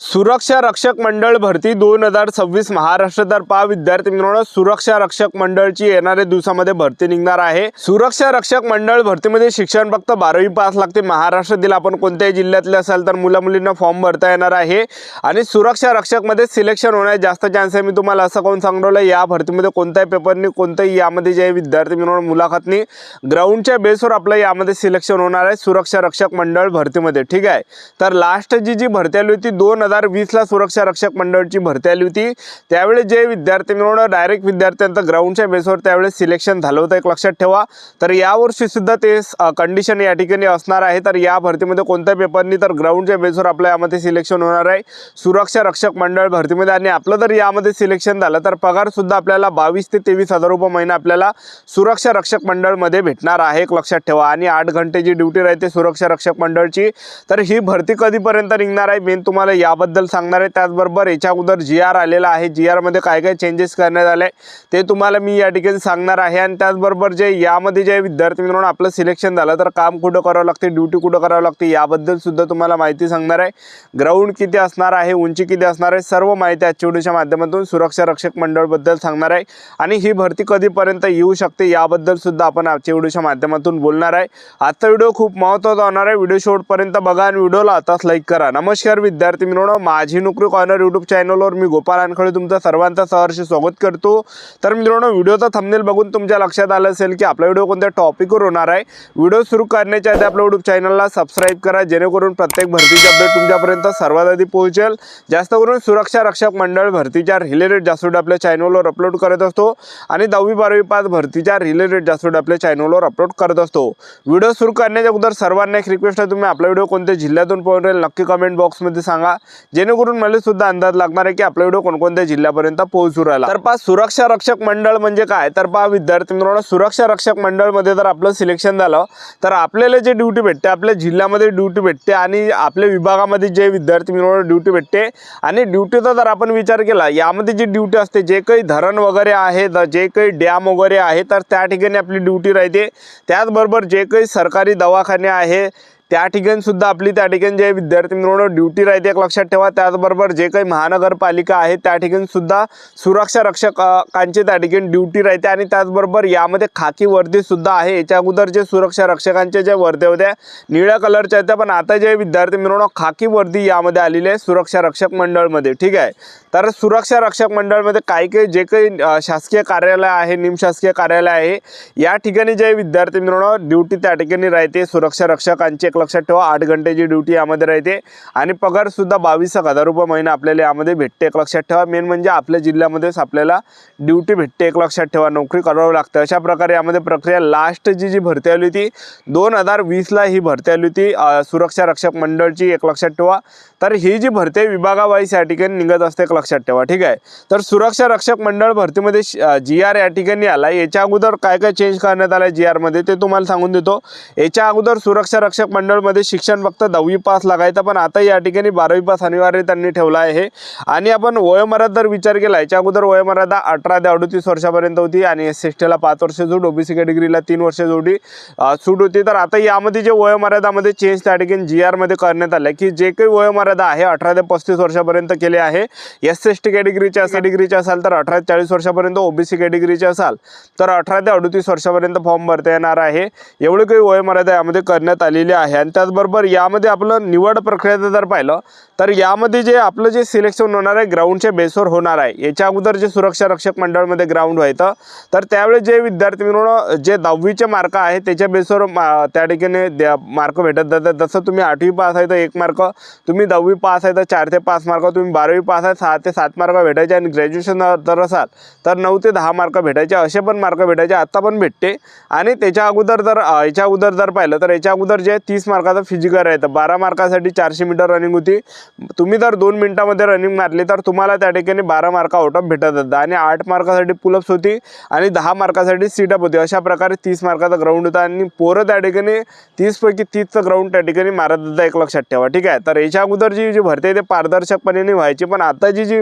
सुरक्षा रक्षक मंडळ भरती 2026 महाराष्ट्रतर्फे विद्यार्थी मित्रांनो सुरक्षा रक्षक मंडळची येणाऱ्या दिवसामध्ये भरती निघणार आहे। सुरक्षा रक्षक मंडळ भरतीमध्ये शिक्षण फक्त 12वी पास लागते। महाराष्ट्रातील आपण कोणत्याही जिल्ह्यातले असाल तर मुला मुलींना फॉर्म भरता येणार आहे आणि सुरक्षा रक्षक मध्ये सिलेक्शन होण्याचे जास्त चान्स आहे। मी तुम्हाला असं कोण सांगतो या भरतीमध्ये कोणत्याही पेपरनी कोणत्याही यामध्ये जे विद्यार्थी मित्रांनो मुलाखतनी ग्राउंडच्या बेसवर आपलं यामध्ये सिलेक्शन होणार आहे सुरक्षा रक्षक मंडळ भरतीमध्ये। ठीक आहे, तर लास्ट जी भरती आली होती 2020 ला सुरक्षा रक्षक मंडळची भरती आली होती। त्यावेळी जे विद्यार्थी मित्रांनो डायरेक्ट विद्यार्थ्यांचं ग्राउंडच्या बेसवर त्यावेळी सिलेक्शन झालं होतं, एक लक्षात ठेवा। तर यावर्षी सुद्धा ते कंडिशन या ठिकाणी असणार आहे। तर या भरतीमध्ये कोणत्या पेपरनी तर ग्राउंडच्या बेसवर आपल्या यामध्ये सिलेक्शन होणार आहे सुरक्षा रक्षक मंडळ भरतीमध्ये। आणि आपलं जर यामध्ये सिलेक्शन झालं तर पगार सुद्धा आपल्याला 22 ते 23 हजार रुपये महिना आपल्याला सुरक्षा रक्षक मंडळ मध्ये भेटणार आहे, एक लक्षात ठेवा। आणि 8 घंटेची ड्युटी राहते सुरक्षा रक्षक मंडळची। तर ही भरती कधीपर्यंत निघणार आहे मेन तुम्हाला याबद्दल सांगणार आहे। त्याचबरोबर याच्या अगोदर GR आलेला आहे, GR मध्ये काय काय चेंजेस करण्यात आले ते तुम्हाला मी या ठिकाणी सांगणार आहे। आणि त्याचबरोबर जे यामध्ये जे विद्यार्थी मित्रांनो आपलं सिलेक्शन झालं तर काम कुठं करावं लागते, ड्युटी कुठं करावं लागते याबद्दल सुद्धा तुम्हाला माहिती सांगणार आहे। ग्राउंड किती असणार आहे, उंची किती असणार आहे, सर्व माहिती आजच्या व्हिडिओच्या माध्यमातून सुरक्षा रक्षक मंडळ बद्दल सांगणार आहे। आणि ही भरती कधीपर्यंत येऊ शकते याबद्दल सुद्धा आपण आजच्या व्हिडिओच्या माध्यमातून बोलणार आहे। आजचा व्हिडिओ खूप महत्त्वाचा होणार आहे, व्हिडिओ शेवटपर्यंत बघा आणि व्हिडिओला आताच लाईक करा। नमस्कार विद्यार्थी मित्रांनो, माझी नोकरी कॉर्नर यूट्यूब चॅनलवर मी गोपाल अनखळे तुमचं सर्वांचं सहर्ष स्वागत करतो। तर मित्रांनो व्हिडिओचा थंबनेल बघून तुमच्या लक्षात आलं असेल की आपला व्हिडिओ कोणत्या टॉपिकवर होणार आहे। व्हिडिओ सुरू करण्याच्या आधी आपल्या यूट्यूब चॅनलला सबस्क्राइब करा जेणेकरून प्रत्येक भरतीचे अपडेट तुमच्यापर्यंत सर्वात आधी पोहोचेल। जास्त करून सुरक्षा रक्षक मंडळ भरतीच्या रिलेटेड जास्त व्हिडिओ आपल्या चॅनलवर अपलोड करत असतो आणि 10वी 12वी पास भरतीच्या रिलेटेड जास्त व्हिडिओ आपल्या चॅनलवर अपलोड करत असतो। व्हिडिओ सुरू करण्याच्या अगोदर सर्वांना एक रिक्वेस्ट आहे, तुम्ही आपला व्हिडिओ कोणत्या जिल्ह्यातून पाहून राहील नक्की कमेंट बॉक्समध्ये सांगा जेणेकरून मला सुद्धा अंदाज लागणार आहे की आपला व्हिडिओ कोणकोणत्या जिल्ह्यापर्यंत पोहोचू राहिला। तर पहा सुरक्षा रक्षक मंडळ म्हणजे काय, तर पहा विद्यार्थी मित्रांनो सुरक्षा रक्षक मंडळ मध्ये जर आपलं सिलेक्शन झालं तर आपल्याला जे ड्युटी भेटते आपल्या जिल्ह्यामध्ये ड्युटी भेटते आणि आपल्या विभागामध्ये जे विद्यार्थी मित्रांनो ड्युटी भेटते। आणि ड्युटीचा जर आपण विचार केला यामध्ये जी ड्युटी असते जे काही धरण वगैरे आहे, जे काही डॅम वगैरे आहे तर त्या ठिकाणी आपली ड्युटी राहते। त्याचबरोबर जे काही सरकारी दवाखाने आहे त्या ठिकाणी सुद्धा आपली त्या ठिकाणी जे विद्यार्थी मित्रांनो ड्युटी राहते, एक लक्षात ठेवा। त्याचबरोबर जे काही महानगरपालिका आहे त्या ठिकाणी सुद्धा सुरक्षा रक्षकांची त्या ठिकाणी ड्युटी राहते। आणि त्याचबरोबर यामध्ये खाकी वर्दी सुद्धा आहे। याच्या अगोदर जे सुरक्षा रक्षकांचे जे वर्दी होत्या निळ्या कलरच्या होत्या, पण आता जे विद्यार्थी मित्रांनो खाकी वर्दी यामध्ये आलेली आहे सुरक्षा रक्षक मंडळमध्ये। ठीक आहे, तर सुरक्षा रक्षक मंडळमध्ये काही जे काही शासकीय कार्यालय आहे, निमशासकीय कार्यालय आहे या ठिकाणी जे विद्यार्थी मित्रांनो ड्युटी त्या ठिकाणी राहते सुरक्षा रक्षकांची, लक्षात ठेवा। 8 घंटेची ड्युटी यामध्ये राहते आणि पगार सुद्धा 22,000 रुपये महिना आपल्याला यामध्ये भेटते, एक लक्षात ठेवा। मेन म्हणजे आपल्या जिल्ह्यामध्येच आपल्याला ड्युटी भेटते, एक लक्षात ठेवा, नोकरी करावं लागतं। अशा प्रकारे यामध्ये प्रक्रिया लास्ट जी भरती आली होती 2020 ला ही भरती आली होती सुरक्षा रक्षक मंडळची, एक लक्षात ठेवा। तर ही जी भरती विभागावाईज या ठिकाणी निघत असते, एक लक्षात ठेवा। ठीक आहे, तर सुरक्षा रक्षक मंडळ भरतीमध्ये GR या ठिकाणी आला। याच्या अगोदर काय काय चेंज करण्यात आलं GR मध्ये ते तुम्हाला सांगून देतो। याच्या अगोदर सुरक्षा रक्षक मंडळ मध्ये शिक्षण फक्त 10वी पास लागायचं, पण आता या ठिकाणी 12वी पास अनिवार्य त्यांनी ठेवला आहे। आणि आपण वयोमर्यादा जर विचार केला याच्या अगोदर वयोमर्यादा 18 ते 38 वर्षापर्यंत होती आणि SC/ST ला 5 वर्ष सूट, OBC कॅटेगरीला 3 वर्ष जोडी सूट होती। तर आता यामध्ये जे वयोमर्यादामध्ये चेंज त्या ठिकाणी GR मध्ये करण्यात आले की जे काही वयोमर्यादा आहे 18 ते 35 वर्षापर्यंत केले आहे। SC/ST कॅटेगरीच्या असाल तर 18 ते 40 वर्षापर्यंत, OBC कॅटेगरीच्या असाल तर 18 ते 38 वर्षापर्यंत फॉर्म भरता येणार आहे। एवढे काही वयोमर्यादा यामध्ये करण्यात आलेली आहे। आणि त्याचबरोबर यामध्ये आपलं निवड प्रक्रिया जर पाहिलं तर यामध्ये जे आपलं जे सिलेक्शन होणार आहे ग्राउंडच्या बेसवर होणार आहे। याच्या अगोदर जे सुरक्षा रक्षक मंडळमध्ये ग्राउंड व्हायचं तर त्यावेळेस जे विद्यार्थी मित्रांनो जे 10वीचे मार्क आहे त्याच्या बेसवर त्या ठिकाणी मार्क भेटत जातात। जसं तुम्ही 8वी पास आहे तर 1 मार्क, तुम्ही 10वी पास आहे तर 4 ते 5 मार्क, तुम्ही 12वी पास आहे 6 ते 7 मार्क भेटायचे आणि ग्रॅज्युएशन जर असाल तर 9 ते 10 मार्क भेटायचे, असे पण मार्क भेटायचे, आता पण भेटते। आणि त्याच्या अगोदर जर याच्या अगोदर जर पाहिलं तर याच्या अगोदर जे 30 मार्काचा फिजिकल आहे तर 12 मार्कासाठी 400 मीटर रनिंग होती। तुम्ही जर 2 मिनिटांमध्ये रनिंग मारली तर तुम्हाला त्या ठिकाणी 12 मार्क आउट ऑफ भेटत होतं। आणि 8 मार्कासाठी पुलअप्स होती आणि 10 मार्कासाठी सीटअप होती। अशा प्रकारे 30 मार्काचा ग्राउंड होता आणि पोरं त्या ठिकाणी 30 पैकी 30चं ग्राउंड त्या ठिकाणी मारत होता, एक लक्षात ठेवा। ठीक आहे, तर याच्या अगोदर जी भरती आहे ते पारदर्शकपणे व्हायची, पण आता जी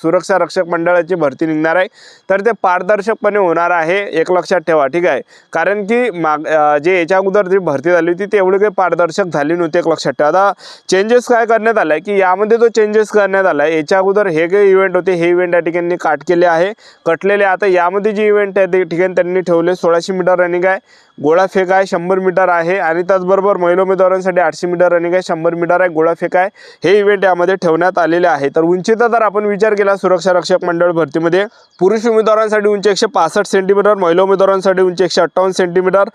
सुरक्षा रक्षक मंडळाची भरती निघणार आहे तर ते पारदर्शकपणे होणार आहे, एक लक्षात ठेवा। ठीक आहे, कारण की जे याच्या अगोदर जी भरती झाली होती ते एवढी काही पारदर्शक झाली नव्हती, एक लक्षात ठेवा। आता चेंजेस काय करण्यात आले की यामध्ये जो चेंजेस करण्यात आला आहे, याच्या अगोदर हे जे इव्हेंट होते हे इव्हेंट या ठिकाणी कटलेले आता यामध्ये जे इव्हेंट आहे ते ठिकाणी त्यांनी ठेवले 1600 मीटर रनिंग आहे, गोळाफेक आहे, 100 मीटर आहे आणि त्याचबरोबर महिला उमेदवारांसाठी 800 मीटर रनिंग आहे, 100 मीटर आहे, गोळाफेक आहे, हे इव्हेंट यामध्ये ठेवण्यात आलेले आहे। तर उंचीचा जर आपण विचार केला सुरक्षा रक्षक मंडळ भरतीमध्ये पुरुष उमेदवारांसाठी उंची 165 सेंटीमीटर, महिला उमेदवारांसाठी उंची 158 सेंटीमीटर,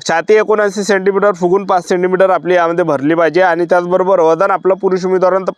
छाती 79 सेंटीमीटर, फुगून 5 सेंटीमीटर आपली यामध्ये भरली पाहिजे आणि त्याचबरोबर वजन आपलं पुरुष उमेदवारांचं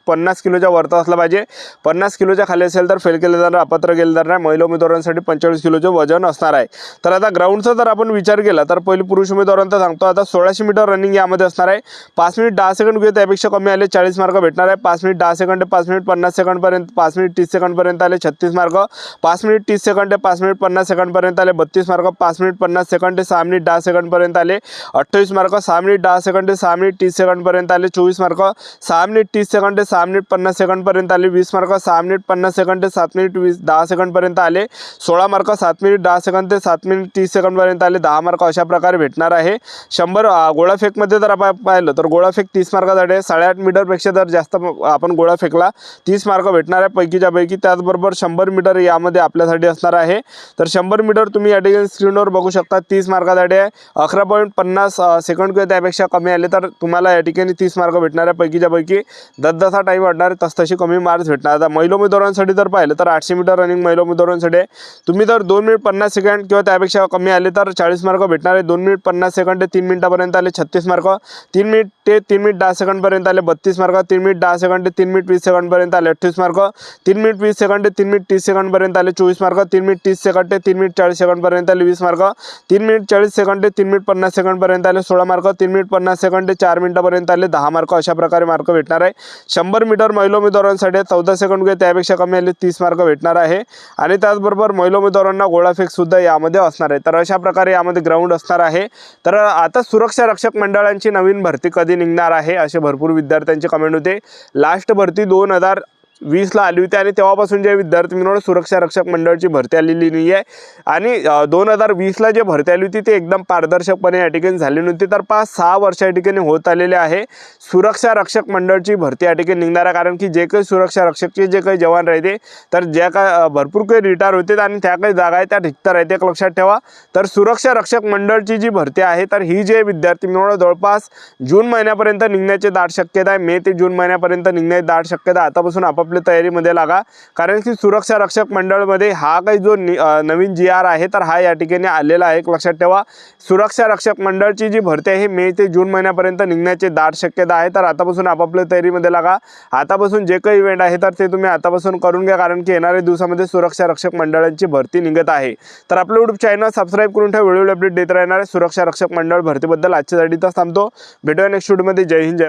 50 किलोच्या वरती असलं पाहिजे। 50 किलोच्या खाली असेल तर फेल केलं जाणार, अपात्र केलं जाणार। महिला उमेदवारांसाठी 45 किलोचे वजन असणार आहे। तर आता ग्राउंडचा जर आपण विचार केला तर पहिली पुरुष उमेदवारांचा सांगतो, आता 1600 मीटर रनिंग यामध्ये असणार आहे। 5 मिनिट 10 सेकंड किंवा त्यापेक्षा कमी आले 40 मार्क भेटणार आहे। 5 मिनिट 10 सेकंड 5 मिनिट 50 सेकंड पर्यंत 5 मिनिट 30 सेकंड पर्यंत आले 36 mark. 5 minute 30 second 5 minute 50 second पर्यंत आले 32 mark. 5 minute 50 second 6 minute 10 second पर्यंत आले 28 mark. 6 minute 10 second 6 minute 30 second पर्यंत आले 24 mark. 6 minute 30 second 6 minute 50 second पर्यंत आले 20 mark. 6 minute 50 second 7 minute 10 second पर्यंत आले 16 mark. 7 minute 10 second 7 minute 30 second पर्यंत आले 10 मार्क। अशा प्रकारे भेटणार आहे। 100 गोळाफेक मध्ये जर आपण पाहिलं तर गोळाफेक 30 मार्कासाठी 8.5 मीटर पेक्षा जर जास्त आपण गोळा फेकला 30 मार्क भेटणार आहे पैकीच्या पैकी। त्याचबरोबर 100 मीटर यामध्ये आपल्यासाठी असणार आहे। तर 100 मीटर तुम्ही या ठिकाणी स्क्रीनवर बघू शकता 30 मार्कासाठी 11.50 सेकंड किंवा त्यापेक्षा कमी आले तर तुम्हाला या ठिकाणी 30 मार्क भेटणार आहे पैकीच्या पैकी। जसा टाइम वाढणार तशी कमी मार्क्स भेटणार। आता महिला उमेदवारांसाठी जर पाहिलं तर 800 मीटर रनिंग महिला उमेदवारांसाठी तुम्ही जर 2 मिनिट 50 सेकंड किंवा त्यापेक्षा कमी आले तर 40 मार्क भेटणार आहे। 2 मिनिट 50 सेकंड 3 मिनिटापर्यंत आले 36 मार्क। 3 मिनिट ते 3 मिनिट 10 सेकंड पर्यंत आले 32 mark. 3 minute 10 second 3 minute 20 second पर्यंत आले 28 mark. 3 minute 20 second 3 minute 30 second पर्यंत आले 24 mark. 3 minute 30 second 3 minute 40 second पर्यंत आले 20 mark. 3 minute 40 second 3 minute 50 second पर्यंत आले 16 मार्क। 3 मिनिट 50 सेकंड 4 मिनिटापर्यंत आले 10 मार्क। अशा प्रकारे मार्क भेटणार आहे। 100 मीटर महिला उमेदवारांसाठी 14 सेकंड किंवा त्यापेक्षा कमी आले 30 मार्क भेटणार आहे आणि त्याचबरोबर महिला उमेदवारांना गोळाफेक सुद्धा यामध्ये असणार आहे। तर अशा प्रकारे यामध्ये ग्राउंड असणार आहे। तर आता सुरक्षा रक्षक मंडळांची नवीन भरती कधी निघणार आहे असे भरपूर विद्यार्थ्यांचे कमेंट होते। लास्ट भरती 2020 ला आली होती आणि तेव्हापासून जे विद्यार्थी मिळून सुरक्षा रक्षक मंडळाची भरती आलेली नाही आहे आणि 2020 ला जे भरती आली होती ते एकदम पारदर्शकपणे या ठिकाणी झाली नव्हती। तर 5-6 वर्ष या ठिकाणी होत आलेले आहे सुरक्षा रक्षक मंडळाची भरती या ठिकाणी निघणार आहे। कारण की जे काही सुरक्षा रक्षकचे जे काही जवान राहते तर ज्या काय भरपूर काही रिटायर होते आणि त्या काही जागा आहे त्या रिक्त राहते एक लक्षात ठेवा। तर सुरक्षा रक्षक मंडळाची जी भरती आहे तर ही जे विद्यार्थी मिळून जवळपास जून महिन्यापर्यंत निघण्याची दाट शक्यता आहे। मे ते जून महिन्यापर्यंत निघण्याची दाट शक्यता आहे। आतापासून आपापल्या तयारीमध्ये लागा कारण की सुरक्षा रक्षक मंडळमध्ये हा काही जो नवीन GR आहे तर हा या ठिकाणी आलेला आहे एक लक्षात ठेवा। सुरक्षा रक्षक मंडळाची जी भरती आहे मे ते जून महिन्यापर्यंत निघण्याची दाट शक्यता आहे। तर आतापासून आपापल्या तयारीमध्ये लागा। आतापासून जे काही इव्हेंट आहे तर ते तुम्ही आतापासून करून घ्या कारण की येणाऱ्या दिवसामध्ये सुरक्षा रक्षक मंडळांची भरती निघत आहे। तर आपलं YouTube चॅनल सबस्क्राइब करून ठेवा, वेळोवेळी अपडेट देत राहणार आहे सुरक्षा रक्षक मंडळ भरतीबद्दल। आजच्यासाठी इथंच थांबतो, भेटूया नेक्स्ट व्हिडिओमध्ये। जय हिंद जय